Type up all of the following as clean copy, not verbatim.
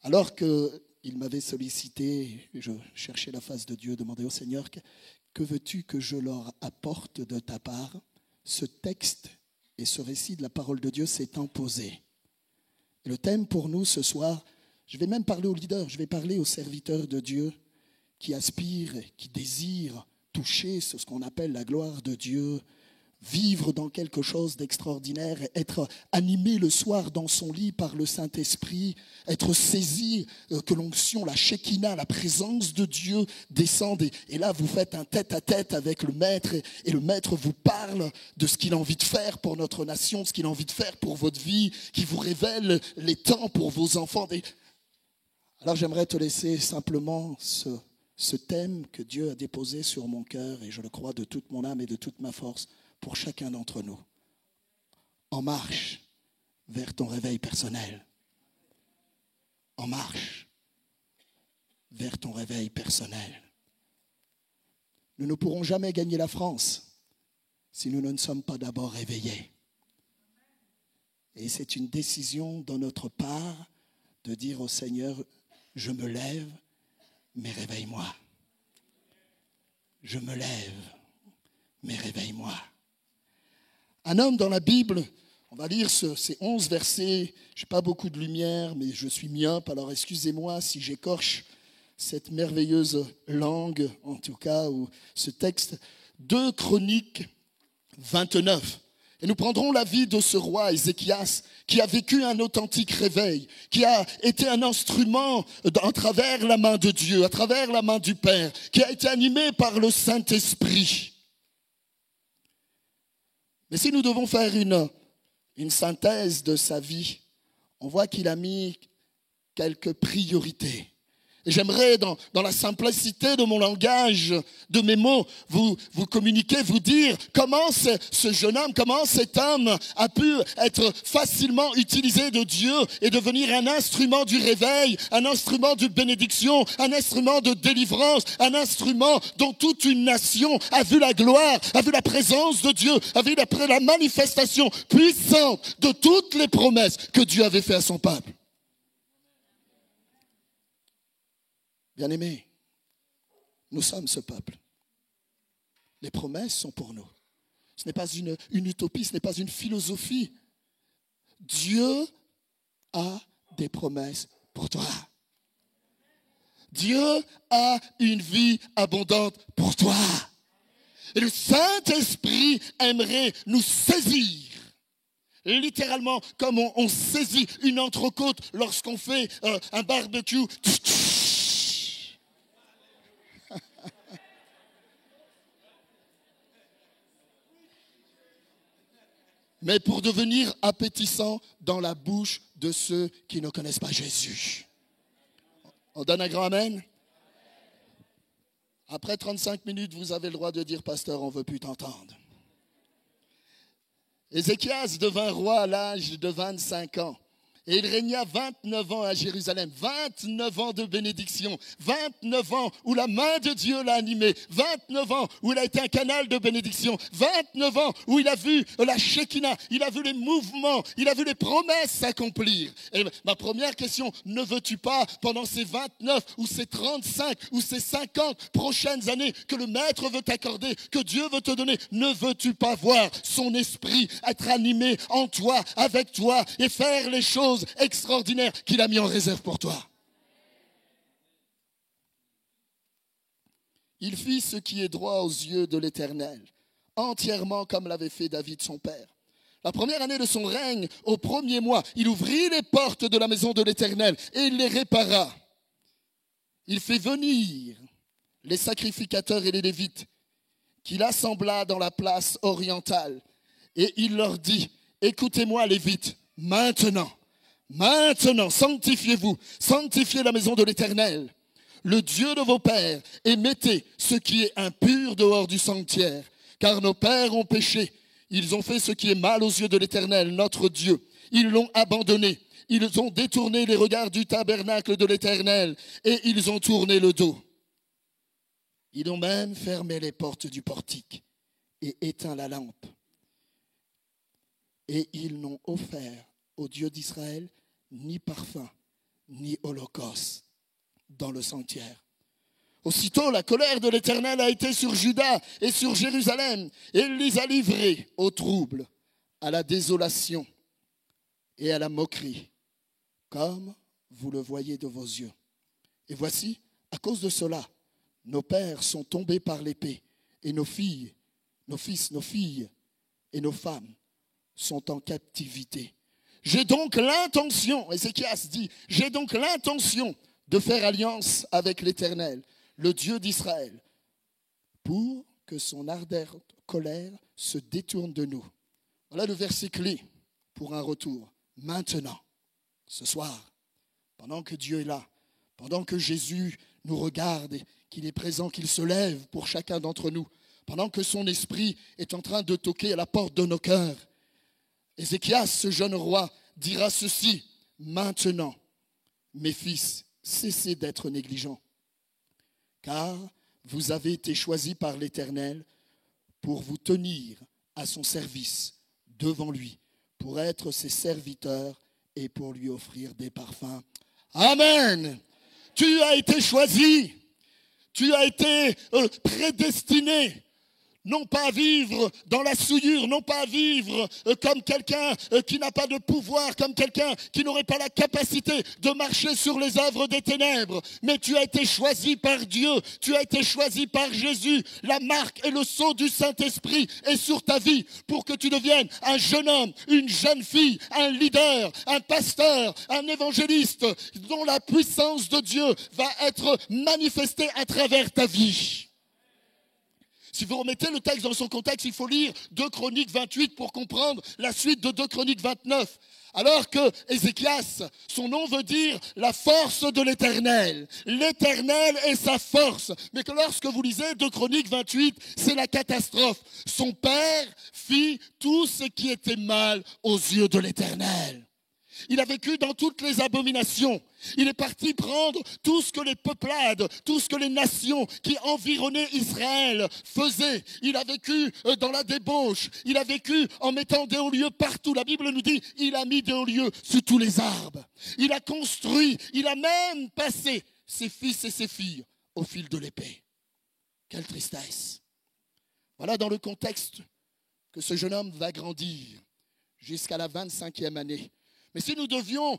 Alors qu'il m'avait sollicité, je cherchais la face de Dieu, demandais au Seigneur, que veux-tu que je leur apporte de ta part? Ce texte et ce récit de la parole de Dieu s'est imposé. Et le thème pour nous ce soir, je vais même parler aux leaders, je vais parler aux serviteurs de Dieu qui aspirent, qui désirent toucher ce qu'on appelle la gloire de Dieu, vivre dans quelque chose d'extraordinaire, être animé le soir dans son lit par le Saint-Esprit, être saisi que l'onction, la Shekinah, la présence de Dieu descende. Et là, vous faites un tête-à-tête avec le Maître et le Maître vous parle de ce qu'il a envie de faire pour notre nation, ce qu'il a envie de faire pour votre vie, qui vous révèle les temps pour vos enfants. Alors j'aimerais te laisser simplement ce thème que Dieu a déposé sur mon cœur, et je le crois de toute mon âme et de toute ma force, pour chacun d'entre nous. En marche vers ton réveil personnel. En marche vers ton réveil personnel. Nous ne pourrons jamais gagner la France si nous ne sommes pas d'abord réveillés. Et c'est une décision de notre part de dire au Seigneur, je me lève, mais réveille-moi. Je me lève, mais réveille-moi. Un homme dans la Bible, on va lire ces 11 versets, je n'ai pas beaucoup de lumière, mais je suis myope, alors excusez-moi si j'écorche cette merveilleuse langue, en tout cas, ou ce texte, 2 Chroniques 29. Et nous prendrons la vie de ce roi Ézéchias, qui a vécu un authentique réveil, qui a été un instrument à travers la main de Dieu, à travers la main du Père, qui a été animé par le Saint-Esprit. Mais si nous devons faire une synthèse de sa vie, on voit qu'il a mis quelques priorités. Et j'aimerais, dans la simplicité de mon langage, de mes mots, vous communiquer, vous dire comment ce jeune homme, comment cet homme a pu être facilement utilisé de Dieu et devenir un instrument du réveil, un instrument de bénédiction, un instrument de délivrance, un instrument dont toute une nation a vu la gloire, a vu la présence de Dieu, a vu la manifestation puissante de toutes les promesses que Dieu avait faites à son peuple. Bien-aimés, nous sommes ce peuple. Les promesses sont pour nous. Ce n'est pas une utopie, ce n'est pas une philosophie. Dieu a des promesses pour toi. Dieu a une vie abondante pour toi. Et le Saint-Esprit aimerait nous saisir. Littéralement, comme on saisit une entrecôte lorsqu'on fait un barbecue. Mais pour devenir appétissant dans la bouche de ceux qui ne connaissent pas Jésus. On donne un grand amen? Après 35 minutes, vous avez le droit de dire, pasteur, on ne veut plus t'entendre. Ézéchias devint roi à l'âge de 25 ans. Et il régna 29 ans à Jérusalem, 29 ans de bénédiction, 29 ans où la main de Dieu l'a animé, 29 ans où il a été un canal de bénédiction, 29 ans où il a vu la Shekinah, il a vu les mouvements, il a vu les promesses s'accomplir. Et ma première question, ne veux-tu pas pendant ces 29 ou ces 35 ou ces 50 prochaines années que le Maître veut t'accorder, que Dieu veut te donner, ne veux-tu pas voir son esprit être animé en toi, avec toi et faire les choses extraordinaire qu'il a mis en réserve pour toi. Il fit ce qui est droit aux yeux de l'Éternel, entièrement comme l'avait fait David son père. La première année de son règne, au premier mois, il ouvrit les portes de la maison de l'Éternel et il les répara. Il fit venir les sacrificateurs et les Lévites qu'il assembla dans la place orientale et il leur dit, écoutez-moi Lévites, maintenant, sanctifiez-vous, sanctifiez la maison de l'Éternel, le Dieu de vos pères, et mettez ce qui est impur dehors du sanctuaire, car nos pères ont péché. Ils ont fait ce qui est mal aux yeux de l'Éternel, notre Dieu. Ils l'ont abandonné. Ils ont détourné les regards du tabernacle de l'Éternel et ils ont tourné le dos. Ils ont même fermé les portes du portique et éteint la lampe. Et ils n'ont offert au Dieu d'Israël ni parfum, ni holocauste dans le sanctuaire. Aussitôt, la colère de l'Éternel a été sur Juda et sur Jérusalem, et il les a livrés au trouble, à la désolation et à la moquerie, comme vous le voyez de vos yeux. Et voici, à cause de cela, nos pères sont tombés par l'épée, et nos filles, nos fils, nos filles et nos femmes sont en captivité. J'ai donc l'intention, Ézéchias dit, j'ai donc l'intention de faire alliance avec l'Éternel, le Dieu d'Israël, pour que son ardente colère se détourne de nous. Voilà le verset clé pour un retour. Maintenant, ce soir, pendant que Dieu est là, pendant que Jésus nous regarde et qu'il est présent, qu'il se lève pour chacun d'entre nous, pendant que son esprit est en train de toquer à la porte de nos cœurs, Ézéchias, ce jeune roi, dira ceci: maintenant, mes fils, cessez d'être négligents, car vous avez été choisis par l'Éternel pour vous tenir à son service devant lui, pour être ses serviteurs et pour lui offrir des parfums. Amen. Tu as été choisi, tu as été prédestiné, non pas à vivre dans la souillure, non pas à vivre comme quelqu'un qui n'a pas de pouvoir, comme quelqu'un qui n'aurait pas la capacité de marcher sur les œuvres des ténèbres. Mais tu as été choisi par Dieu, tu as été choisi par Jésus. La marque et le sceau du Saint-Esprit est sur ta vie pour que tu deviennes un jeune homme, une jeune fille, un leader, un pasteur, un évangéliste dont la puissance de Dieu va être manifestée à travers ta vie. Si vous remettez le texte dans son contexte, il faut lire 2 Chroniques 28 pour comprendre la suite de 2 Chroniques 29. Alors que Ézéchias, son nom veut dire la force de l'Éternel. L'Éternel est sa force. Mais que lorsque vous lisez 2 Chroniques 28, c'est la catastrophe. Son père fit tout ce qui était mal aux yeux de l'Éternel. Il a vécu dans toutes les abominations. Il est parti prendre tout ce que les peuplades, tout ce que les nations qui environnaient Israël faisaient. Il a vécu dans la débauche. Il a vécu en mettant des hauts lieux partout. La Bible nous dit, il a mis des hauts lieux sur tous les arbres. Il a construit, il a même passé ses fils et ses filles au fil de l'épée. Quelle tristesse. Voilà dans le contexte que ce jeune homme va grandir jusqu'à la 25e année. Mais si nous devions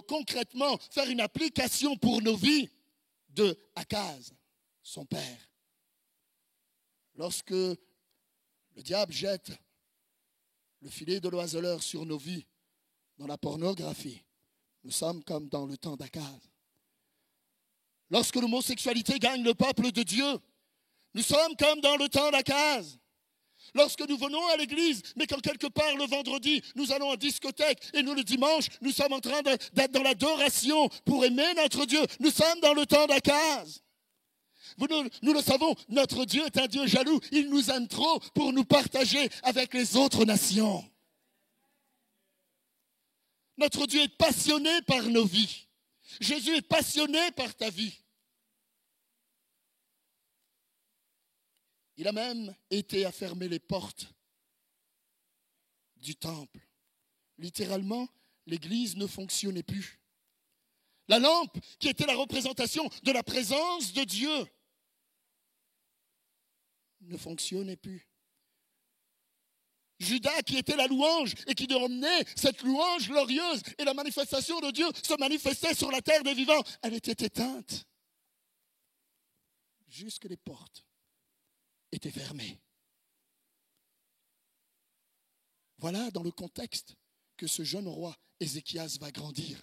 concrètement faire une application pour nos vies de Akaz, son père, lorsque le diable jette le filet de l'oiseleur sur nos vies dans la pornographie, nous sommes comme dans le temps d'Akaz. Lorsque l'homosexualité gagne le peuple de Dieu, nous sommes comme dans le temps d'Akaz. Lorsque nous venons à l'église, mais quand quelque part le vendredi, nous allons en discothèque et nous le dimanche, nous sommes en train d'être dans l'adoration pour aimer notre Dieu. Nous sommes dans le temps d'Akaz. Nous le savons, notre Dieu est un Dieu jaloux. Il nous aime trop pour nous partager avec les autres nations. Notre Dieu est passionné par nos vies. Jésus est passionné par ta vie. Il a même été à fermer les portes du temple. Littéralement, l'église ne fonctionnait plus. La lampe, qui était la représentation de la présence de Dieu, ne fonctionnait plus. Judas, qui était la louange et qui emmenait cette louange glorieuse et la manifestation de Dieu se manifestait sur la terre des vivants, elle était éteinte. Jusque les portes était fermé. Voilà dans le contexte que ce jeune roi Ézéchias va grandir.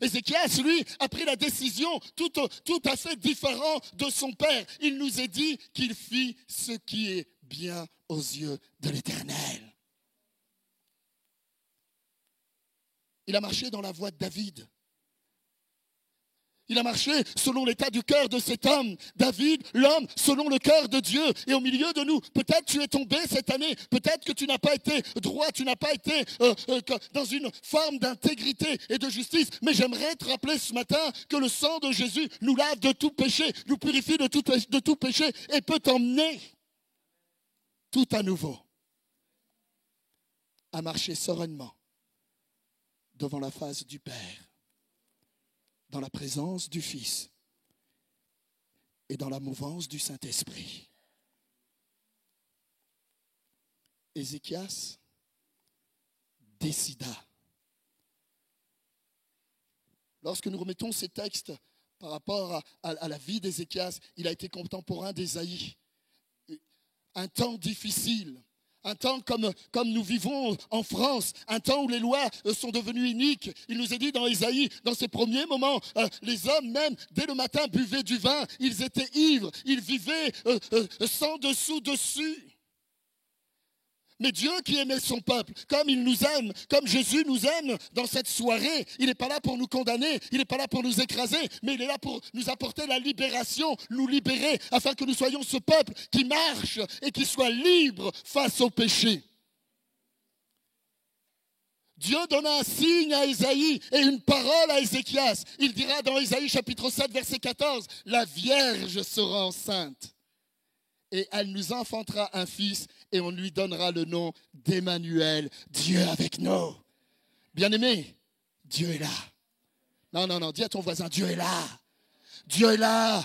Ézéchias, lui, a pris la décision tout à fait différent de son père. Il nous est dit qu'il fit ce qui est bien aux yeux de l'Éternel. Il a marché dans la voie de David. Il a marché selon l'état du cœur de cet homme. David, l'homme, selon le cœur de Dieu. Et au milieu de nous, peut-être tu es tombé cette année. Peut-être que tu n'as pas été droit, tu n'as pas été dans une forme d'intégrité et de justice. Mais j'aimerais te rappeler ce matin que le sang de Jésus nous lave de tout péché, nous purifie de tout péché et peut t'emmener tout à nouveau à marcher sereinement devant la face du Père. dans la présence du Fils et dans la mouvance du Saint-Esprit. Ézéchias décida. Lorsque nous remettons ces textes par rapport à la vie d'Ézéchias, il a été contemporain d'Ésaïe. Un temps difficile, un temps comme nous vivons en France, un temps où les lois sont devenues iniques. Il nous est dit dans Ésaïe, dans ces premiers moments, les hommes même, dès le matin, buvaient du vin, ils étaient ivres, ils vivaient sans dessous-dessus. Mais Dieu qui aimait son peuple, comme il nous aime, comme Jésus nous aime dans cette soirée, il n'est pas là pour nous condamner, il n'est pas là pour nous écraser, mais il est là pour nous apporter la libération, nous libérer, afin que nous soyons ce peuple qui marche et qui soit libre face au péché. Dieu donna un signe à Ésaïe et une parole à Ézéchias. Il dira dans Ésaïe chapitre 7, verset 14, « La Vierge sera enceinte. Et elle nous enfantera un fils et on lui donnera le nom d'Emmanuel, Dieu avec nous. » Bien-aimé, Dieu est là. Non, dis à ton voisin, Dieu est là. Dieu est là.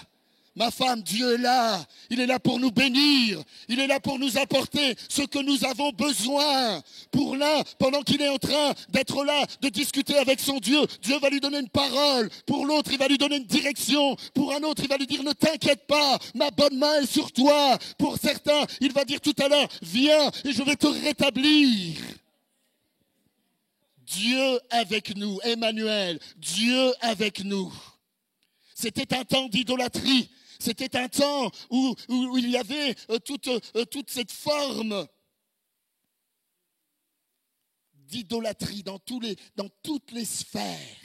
Ma femme, Dieu est là. Il est là pour nous bénir. Il est là pour nous apporter ce que nous avons besoin. Pour l'un, pendant qu'il est en train d'être là, de discuter avec son Dieu, Dieu va lui donner une parole. Pour l'autre, il va lui donner une direction. Pour un autre, il va lui dire, ne t'inquiète pas, ma bonne main est sur toi. Pour certains, il va dire tout à l'heure, viens et je vais te rétablir. Dieu avec nous, Emmanuel, Dieu avec nous. C'était un temps d'idolâtrie. C'était un temps où il y avait toute cette forme d'idolâtrie dans toutes les sphères.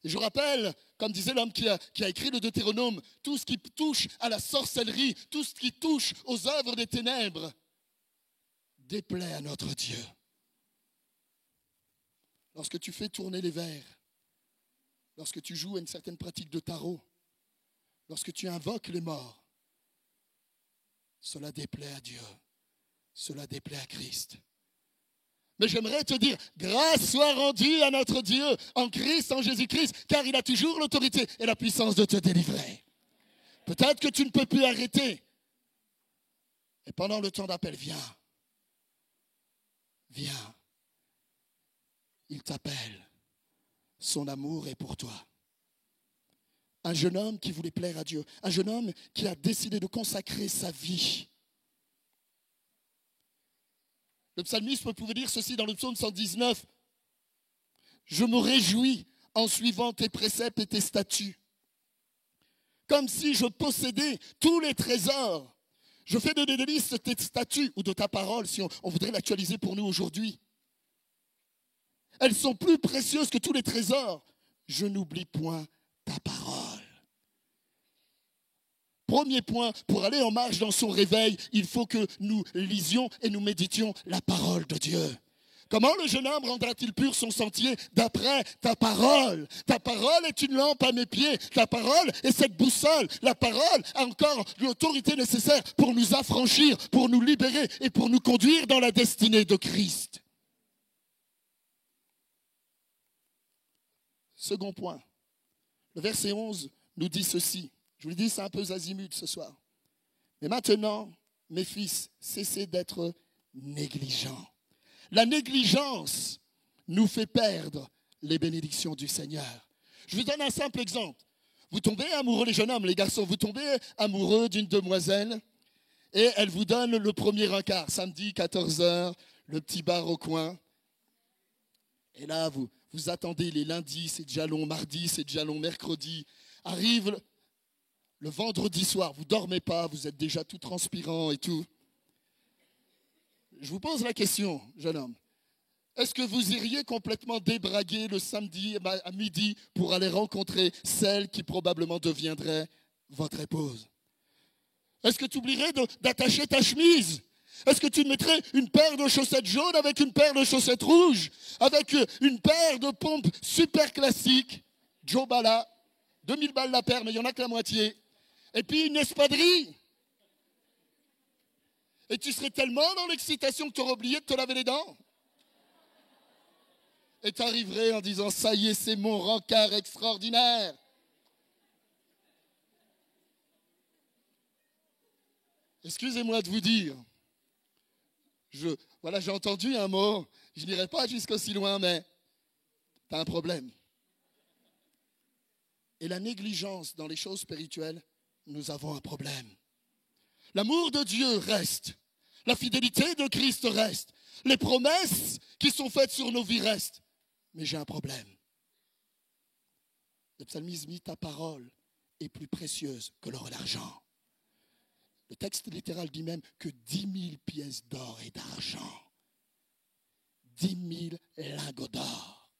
Et je rappelle, comme disait l'homme qui a écrit le Deutéronome, tout ce qui touche à la sorcellerie, tout ce qui touche aux œuvres des ténèbres, déplaît à notre Dieu. Lorsque tu fais tourner les verres, lorsque tu joues à une certaine pratique de tarot, lorsque tu invoques les morts, cela déplaît à Dieu, cela déplaît à Christ. Mais j'aimerais te dire, grâce soit rendue à notre Dieu en Christ, en Jésus-Christ, car il a toujours l'autorité et la puissance de te délivrer. Peut-être que tu ne peux plus arrêter. Et pendant le temps d'appel, viens. Viens. Il t'appelle. Son amour est pour toi. Un jeune homme qui voulait plaire à Dieu. Un jeune homme qui a décidé de consacrer sa vie. Le psalmiste pouvait dire ceci dans le psaume 119. « Je me réjouis en suivant tes préceptes et tes statuts. Comme si je possédais tous les trésors. Je fais de délices tes statuts ou de ta parole, si on voudrait l'actualiser pour nous aujourd'hui. Elles sont plus précieuses que tous les trésors. Je n'oublie point ta parole. » Premier point, pour aller en marche dans son réveil, il faut que nous lisions et nous méditions la parole de Dieu. Comment le jeune homme rendra-t-il pur son sentier? D'après ta parole. Ta parole est une lampe à mes pieds. Ta parole est cette boussole. La parole a encore l'autorité nécessaire pour nous affranchir, pour nous libérer et pour nous conduire dans la destinée de Christ. Second point, le verset 11 nous dit ceci. Je vous le dis, c'est un peu azimut ce soir. Mais maintenant, mes fils, cessez d'être négligents. La négligence nous fait perdre les bénédictions du Seigneur. Je vous donne un simple exemple. Vous tombez amoureux, les jeunes hommes, les garçons, vous tombez amoureux d'une demoiselle et elle vous donne le premier encart, samedi 14h, le petit bar au coin. Et là, vous attendez les lundis, c'est déjà long, mardi, c'est déjà long, mercredi. Arrive le vendredi soir, vous ne dormez pas, vous êtes déjà tout transpirant et tout. Je vous pose la question, jeune homme. Est-ce que vous iriez complètement débraguer le samedi à midi pour aller rencontrer celle qui probablement deviendrait votre épouse? Est-ce que tu oublierais d'attacher ta chemise? Est-ce que tu mettrais une paire de chaussettes jaunes avec une paire de chaussettes rouges, avec une paire de pompes super classiques, Joe Bala, 2000 balles la paire, mais il n'y en a que la moitié, et puis une espadrille? Et tu serais tellement dans l'excitation que tu aurais oublié de te laver les dents. et tu arriverais en disant « ça y est, c'est mon rencard extraordinaire ». Excusez-moi de vous dire, j'ai entendu un mot, je n'irai pas jusqu'aussi loin, mais tu as un problème. Et la négligence dans les choses spirituelles, nous avons un problème. L'amour de Dieu reste, la fidélité de Christ reste, les promesses qui sont faites sur nos vies restent, mais j'ai un problème. Le psalmiste dit « ta parole est plus précieuse que l'or et l'argent ». Le texte littéral dit même que 10 000 pièces d'or et d'argent, 10 000 lingots d'or.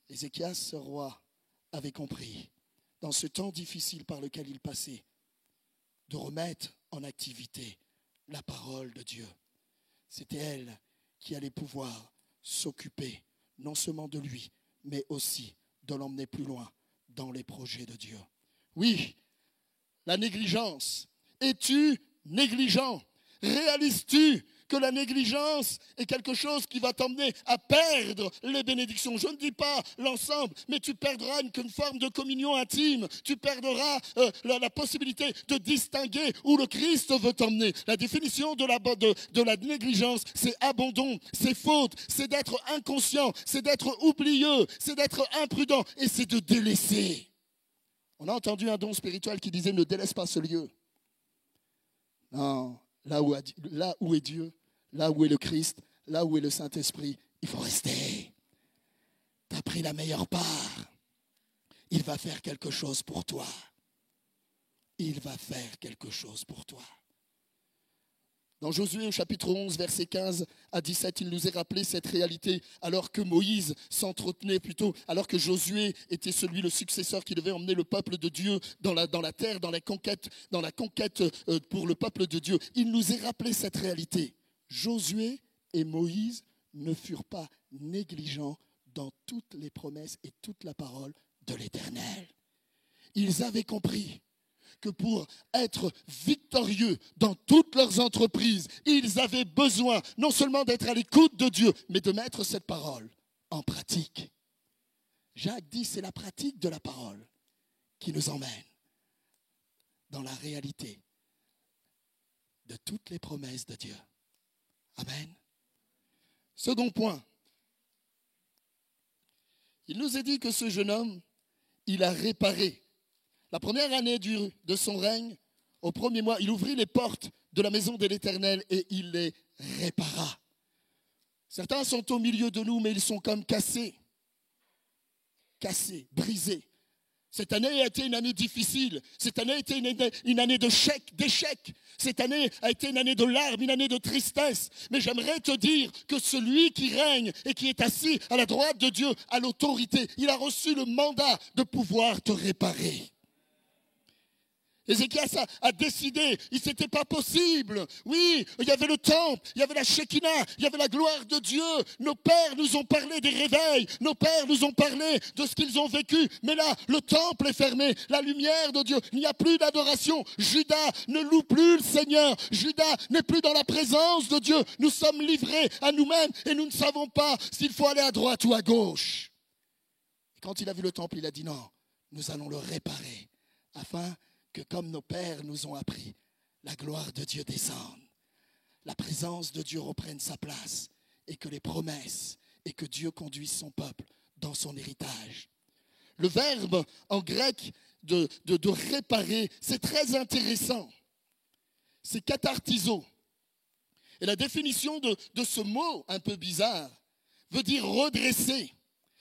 Ézéchias, ce roi, avait compris, dans ce temps difficile par lequel il passait, de remettre en activité la parole de Dieu. C'était elle qui allait pouvoir s'occuper non seulement de lui, mais aussi de l'emmener plus loin dans les projets de Dieu. Oui, la négligence. Es-tu négligent? Réalises-tu que la négligence est quelque chose qui va t'emmener à perdre les bénédictions? Je ne dis pas l'ensemble, mais tu perdras une forme de communion intime. Tu perdras la possibilité de distinguer où le Christ veut t'emmener. La définition de la négligence, c'est abandon, c'est faute, c'est d'être inconscient, c'est d'être oublieux, c'est d'être imprudent et c'est de délaisser. On a entendu un don spirituel qui disait « ne délaisse pas ce lieu ». Non, là où est Dieu, là où est le Christ, là où est le Saint-Esprit, il faut rester. Tu as pris la meilleure part. Il va faire quelque chose pour toi. Il va faire quelque chose pour toi. Dans Josué au chapitre 11, versets 15 à 17, il nous est rappelé cette réalité alors que Moïse s'entretenait plutôt, alors que Josué était le successeur qui devait emmener le peuple de Dieu dans la terre, dans la conquête pour le peuple de Dieu. Il nous est rappelé cette réalité. Josué et Moïse ne furent pas négligents dans toutes les promesses et toute la parole de l'Éternel. Ils avaient compris que pour être victorieux dans toutes leurs entreprises, ils avaient besoin non seulement d'être à l'écoute de Dieu, mais de mettre cette parole en pratique. Jacques dit, c'est la pratique de la parole qui nous emmène dans la réalité de toutes les promesses de Dieu. Amen. Second point, il nous est dit que ce jeune homme, il a réparé. La première année de son règne, au premier mois, il ouvrit les portes de la maison de l'Éternel et il les répara. Certains sont au milieu de nous, mais ils sont comme cassés, brisés. Cette année a été une année difficile. Cette année a été une année d'échec. Cette année a été une année de larmes, une année de tristesse. Mais j'aimerais te dire que celui qui règne et qui est assis à la droite de Dieu a l'autorité. Il a reçu le mandat de pouvoir te réparer. Ézéchias a décidé, c'était pas possible. Oui, il y avait le temple, il y avait la Shekinah, il y avait la gloire de Dieu. Nos pères nous ont parlé des réveils, nos pères nous ont parlé de ce qu'ils ont vécu. Mais là, le temple est fermé, la lumière de Dieu, il n'y a plus d'adoration. Judas ne loue plus le Seigneur. Judas n'est plus dans la présence de Dieu. Nous sommes livrés à nous-mêmes et nous ne savons pas s'il faut aller à droite ou à gauche. Et quand il a vu le temple, il a dit non, nous allons le réparer afin que comme nos pères nous ont appris, la gloire de Dieu descende, la présence de Dieu reprenne sa place et que les promesses et que Dieu conduise son peuple dans son héritage. Le verbe en grec de réparer, c'est très intéressant. C'est katartizo. Et la définition de ce mot un peu bizarre veut dire redresser,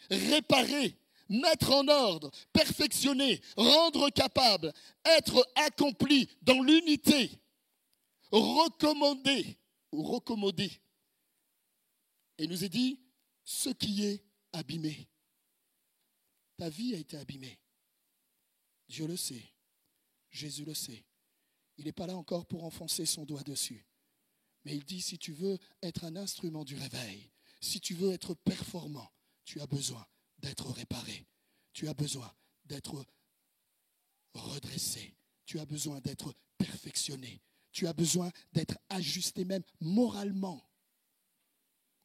réparer, mettre en ordre, perfectionner, rendre capable, être accompli dans l'unité, recommander ou recommodé. Et il nous est dit, ce qui est abîmé. Ta vie a été abîmée. Dieu le sait. Jésus le sait. Il n'est pas là encore pour enfoncer son doigt dessus. Mais il dit, si tu veux être un instrument du réveil, si tu veux être performant, tu as besoin d'être réparé. Tu as besoin d'être redressé. Tu as besoin d'être perfectionné. Tu as besoin d'être ajusté même moralement.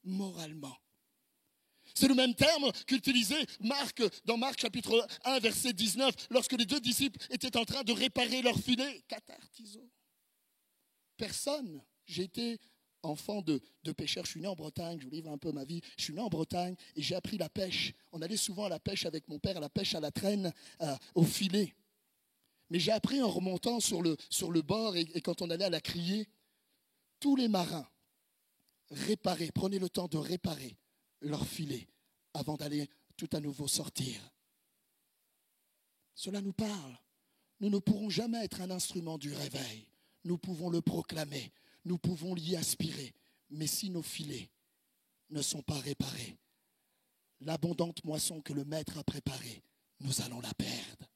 Moralement. C'est le même terme qu'utilisait Marc dans Marc chapitre 1, verset 19, lorsque les deux disciples étaient en train de réparer leur filet. Cathartizo. Personne. J'ai été enfant de pêcheur. Je suis né en Bretagne, je vous livre un peu ma vie. Je suis né en Bretagne et j'ai appris la pêche. On allait souvent à la pêche avec mon père, à la pêche à la traîne, au filet. Mais j'ai appris en remontant sur le bord et quand on allait à la criée, tous les marins prenaient le temps de réparer leur filet avant d'aller tout à nouveau sortir. Cela nous parle. Nous ne pourrons jamais être un instrument du réveil. Nous pouvons le proclamer, nous pouvons l'y aspirer. Mais si nos filets ne sont pas réparés, l'abondante moisson que le Maître a préparée, nous allons la perdre.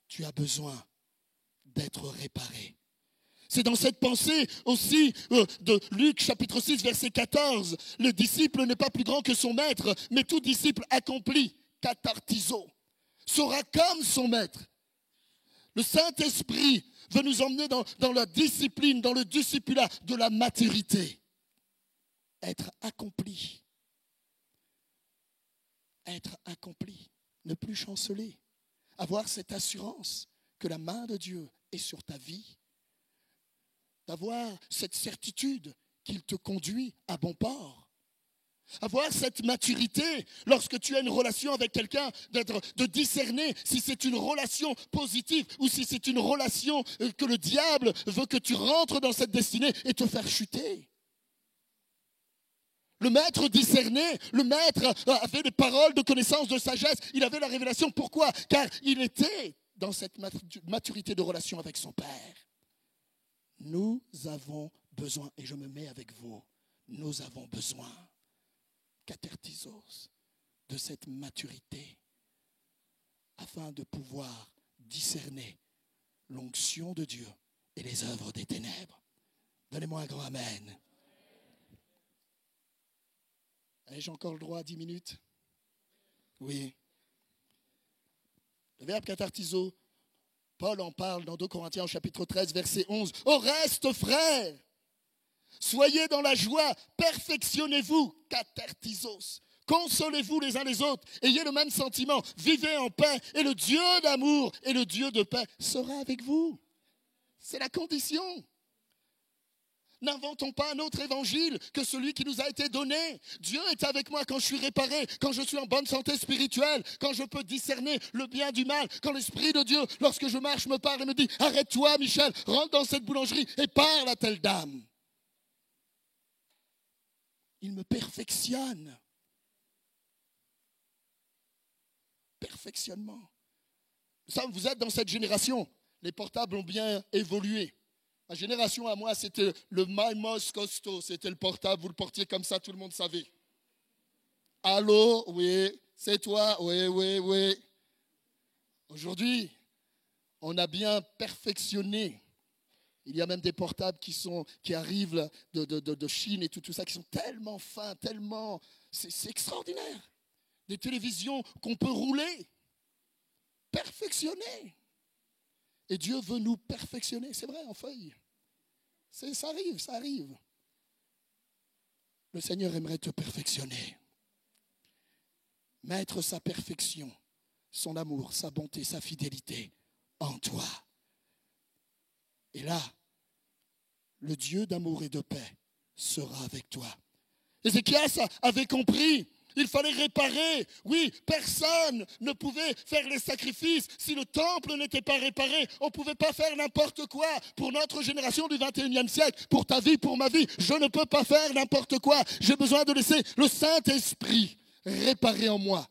Tu as besoin d'être réparé. C'est dans cette pensée aussi de Luc chapitre 6 verset 14. Le disciple n'est pas plus grand que son maître, mais tout disciple accompli, cathartizo, sera comme son maître. Le Saint-Esprit veut nous emmener dans la discipline, dans le discipulat de la maturité. Être accompli. Être accompli. Ne plus chanceler. Avoir cette assurance que la main de Dieu est sur ta vie. D'avoir cette certitude qu'il te conduit à bon port. Avoir cette maturité lorsque tu as une relation avec quelqu'un, de discerner si c'est une relation positive ou si c'est une relation que le diable veut que tu rentres dans cette destinée et te faire chuter. Le maître discernait, le maître avait des paroles de connaissance, de sagesse, il avait la révélation. Pourquoi? Car il était dans cette maturité de relation avec son Père. Nous avons besoin, et je me mets avec vous, nous avons besoin, cathartisos, de cette maturité afin de pouvoir discerner l'onction de Dieu et les œuvres des ténèbres. Donnez-moi un grand amen. Ai-je encore le droit à 10 minutes? Oui. Le verbe cathartizo, Paul en parle dans 2 Corinthiens au chapitre 13, verset 11. Au reste, frères, soyez dans la joie, perfectionnez-vous, cathartisos. Consolez-vous les uns les autres, ayez le même sentiment, vivez en paix, et le Dieu d'amour et le Dieu de paix sera avec vous. C'est la condition. N'inventons pas un autre évangile que celui qui nous a été donné. Dieu est avec moi quand je suis réparé, quand je suis en bonne santé spirituelle, quand je peux discerner le bien du mal, quand l'Esprit de Dieu, lorsque je marche, me parle et me dit « Arrête-toi, Michel, rentre dans cette boulangerie et parle à telle dame. » Il me perfectionne. Perfectionnement. Ça, vous êtes dans cette génération. Les portables ont bien évolué. Ma génération à moi, c'était le MyMos costaud. C'était le portable, vous le portiez comme ça, tout le monde savait. Allô, oui, c'est toi, oui, oui, oui. Aujourd'hui, on a bien perfectionné. Il y a même des portables qui arrivent de Chine et tout ça, qui sont tellement fins, tellement... C'est extraordinaire. Des télévisions qu'on peut rouler, perfectionner. Et Dieu veut nous perfectionner, c'est vrai, en feuille. Ça arrive, ça arrive. Le Seigneur aimerait te perfectionner. Mettre sa perfection, son amour, sa bonté, sa fidélité en toi. Et là, le Dieu d'amour et de paix sera avec toi. Ézéchias avait compris. Il fallait réparer. Oui, personne ne pouvait faire les sacrifices si le temple n'était pas réparé. On ne pouvait pas faire n'importe quoi. Pour notre génération du 21e siècle, pour ta vie, pour ma vie, je ne peux pas faire n'importe quoi. J'ai besoin de laisser le Saint-Esprit réparer en moi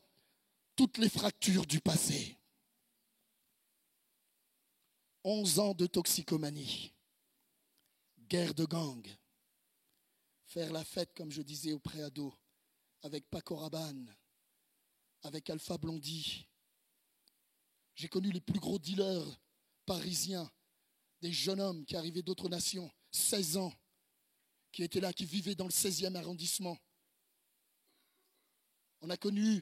toutes les fractures du passé. 11 ans de toxicomanie, guerre de gang, faire la fête, comme je disais, au préado, avec Paco Rabanne, avec Alpha Blondy. J'ai connu les plus gros dealers parisiens, des jeunes hommes qui arrivaient d'autres nations, 16 ans, qui étaient là, qui vivaient dans le 16e arrondissement. On a connu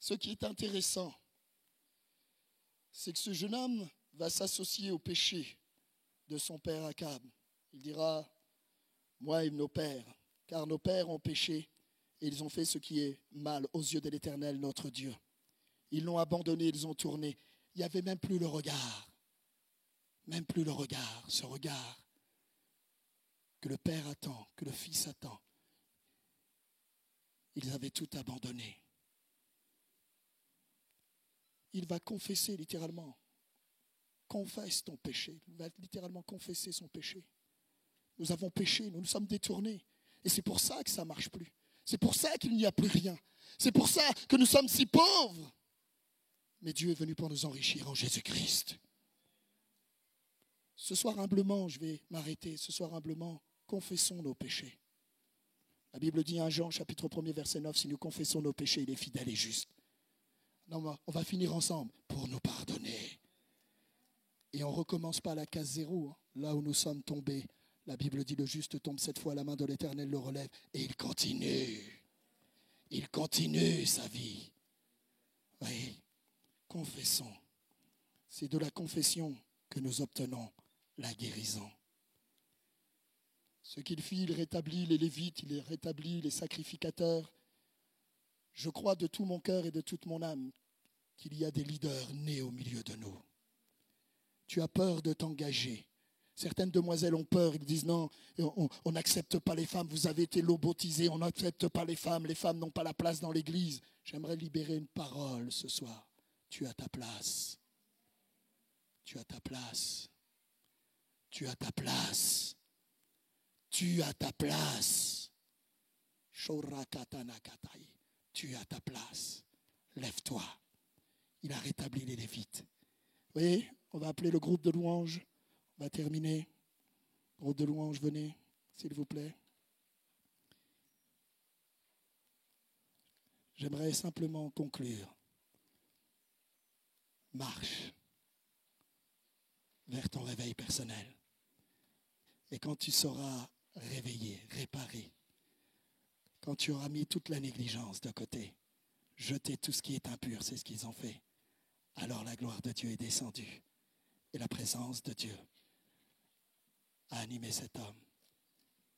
Ce qui est intéressant, c'est que ce jeune homme va s'associer au péché de son père Akab. Il dira, moi et nos pères, car nos pères ont péché et ils ont fait ce qui est mal aux yeux de l'Éternel, notre Dieu. Ils l'ont abandonné, ils ont tourné. Il n'y avait même plus le regard, ce regard que le père attend, que le fils attend. Ils avaient tout abandonné. Il va confesser littéralement. Confesse ton péché. Il va littéralement confesser son péché. Nous avons péché, nous nous sommes détournés. Et c'est pour ça que ça ne marche plus. C'est pour ça qu'il n'y a plus rien. C'est pour ça que nous sommes si pauvres. Mais Dieu est venu pour nous enrichir en Jésus-Christ. Ce soir, humblement, je vais m'arrêter. Ce soir, humblement, confessons nos péchés. La Bible dit en Jean, chapitre 1er, verset 9, si nous confessons nos péchés, il est fidèle et juste. Non, on va finir ensemble pour nous pardonner. Et on ne recommence pas à la case zéro, là où nous sommes tombés. La Bible dit le juste tombe 7 fois, la main de l'Éternel le relève. Et il continue. Il continue sa vie. Oui, confessons. C'est de la confession que nous obtenons la guérison. Ce qu'il fit, il rétablit les Lévites, il rétablit les sacrificateurs. Je crois de tout mon cœur et de toute mon âme qu'il y a des leaders nés au milieu de nous. Tu as peur de t'engager. Certaines demoiselles ont peur, ils disent non, on n'accepte pas les femmes, vous avez été lobotisés, on n'accepte pas les femmes n'ont pas la place dans l'église. J'aimerais libérer une parole ce soir. Tu as ta place. Tu as ta place. Tu as ta place. Tu as ta place. Tu as ta place. Lève-toi. Il a rétabli les Lévites. Vous voyez, on va appeler le groupe de louanges. On va terminer. Groupe de louanges, venez, s'il vous plaît. J'aimerais simplement conclure. Marche vers ton réveil personnel. Et quand tu seras réveillé, réparé, quand tu auras mis toute la négligence de côté, jeté tout ce qui est impur, c'est ce qu'ils ont fait, alors la gloire de Dieu est descendue. Et la présence de Dieu a animé cet homme.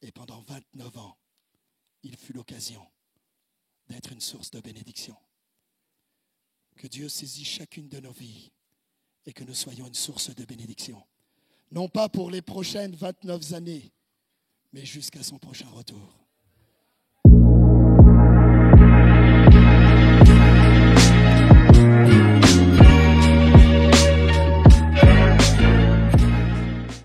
Et pendant 29 ans, il fut l'occasion d'être une source de bénédiction. Que Dieu saisisse chacune de nos vies et que nous soyons une source de bénédiction. Non pas pour les prochaines 29 années, mais jusqu'à son prochain retour.